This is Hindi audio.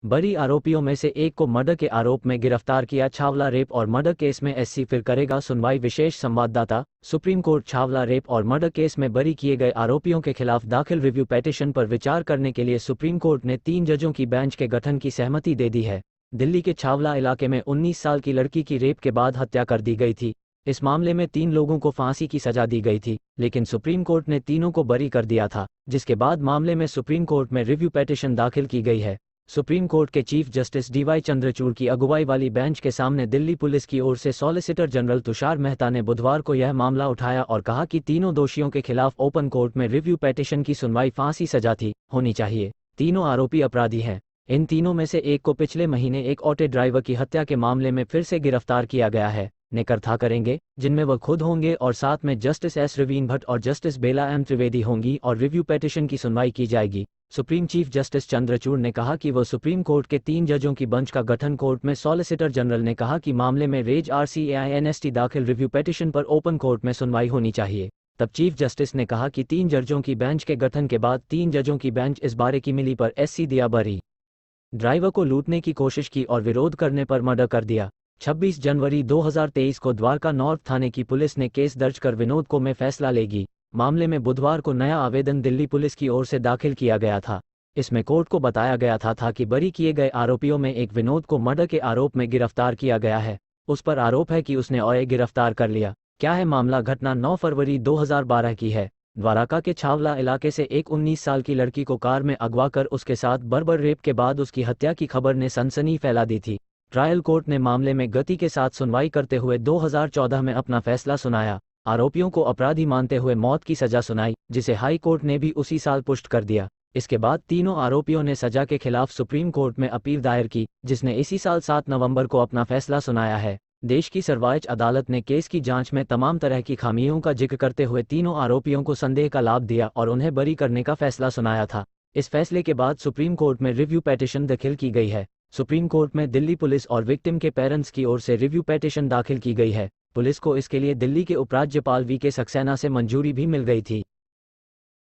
बरी आरोपियों में से एक को मर्डर के आरोप में गिरफ्तार किया। छावला रेप और मर्डर केस में एससी फिर करेगा सुनवाई। विशेष संवाददाता। सुप्रीम कोर्ट छावला रेप और मर्डर केस में बरी किए गए आरोपियों के खिलाफ दाखिल रिव्यू पिटीशन पर विचार करने के लिए सुप्रीम कोर्ट ने 3 जजों की बेंच के गठन की सहमति दे दी है। दिल्ली के छावला इलाके में 19 साल की लड़की की रेप के बाद हत्या कर दी गई थी। इस मामले में 3 लोगों को फांसी की सजा दी गई थी, लेकिन सुप्रीम कोर्ट ने तीनों को बरी कर दिया था, जिसके बाद मामले में सुप्रीम कोर्ट में रिव्यू पिटीशन दाखिल की गई है। सुप्रीम कोर्ट के चीफ जस्टिस डीवाई चंद्रचूड़ की अगुवाई वाली बेंच के सामने दिल्ली पुलिस की ओर से सॉलिसिटर जनरल तुषार मेहता ने बुधवार को यह मामला उठाया और कहा कि तीनों दोषियों के खिलाफ ओपन कोर्ट में रिव्यू पिटीशन की सुनवाई फांसी सजा थी होनी चाहिए। तीनों आरोपी अपराधी हैं। इन तीनों में से एक को पिछले महीने एक ऑटो ड्राइवर की हत्या के मामले में फिर से गिरफ्तार किया गया है। नेकरथा करेंगे, जिनमें वह खुद होंगे और साथ में जस्टिस एस रवीन भट्ट और जस्टिस बेला एम त्रिवेदी होंगी और रिव्यू पिटीशन की सुनवाई की जाएगी। सुप्रीम चीफ जस्टिस चंद्रचूड़ ने कहा कि वह सुप्रीम कोर्ट के 3 जजों की बेंच का गठन कोर्ट में सॉलिसिटर जनरल ने कहा कि मामले में रेज RCAINST दाखिल रिव्यू पिटीशन पर ओपन कोर्ट में सुनवाई होनी चाहिए। तब चीफ जस्टिस ने कहा कि 3 जजों की बेंच के गठन के बाद 3 जजों की बेंच इस बारे की मिली पर SC दिया बरी। ड्राइवर को लूटने की कोशिश की और विरोध करने पर मर्डर कर दिया। 26 जनवरी 2023 को द्वारका नॉर्थ थाने की पुलिस ने केस दर्ज कर विनोद को में फैसला लेगी। मामले में बुधवार को नया आवेदन दिल्ली पुलिस की ओर से दाखिल किया गया था। इसमें कोर्ट को बताया गया था कि बरी किए गए आरोपियों में एक विनोद को मर्डर के आरोप में गिरफ्तार किया गया है। उस पर आरोप है कि उसने ओए गिरफ्तार कर लिया। क्या है मामला? घटना 9 फरवरी 2012 की है। द्वारका के छावला इलाके से एक 19 साल की लड़की को कार में अगवा कर उसके साथ बर्बर रेप के बाद उसकी हत्या की खबर ने सनसनी फैला दी थी। ट्रायल कोर्ट ने मामले में गति के साथ सुनवाई करते हुए 2014 में अपना फैसला सुनाया। आरोपियों को अपराधी मानते हुए मौत की सजा सुनाई, जिसे हाई कोर्ट ने भी उसी साल पुष्ट कर दिया। इसके बाद तीनों आरोपियों ने सजा के खिलाफ सुप्रीम कोर्ट में अपील दायर की, जिसने इसी साल 7 नवंबर को अपना फैसला सुनाया है। देश की सर्वोच्च अदालत ने केस की जांच में तमाम तरह की खामियों का जिक्र करते हुए तीनों आरोपियों को संदेह का लाभ दिया और उन्हें बरी करने का फैसला सुनाया था। इस फैसले के बाद सुप्रीम कोर्ट में रिव्यू पिटीशन दाखिल की गई है। सुप्रीम कोर्ट में दिल्ली पुलिस और विक्टिम के पेरेंट्स की ओर से रिव्यू पिटीशन दाखिल की गई है। पुलिस को इसके लिए दिल्ली के उपराज्यपाल VK सक्सेना से मंजूरी भी मिल गई थी।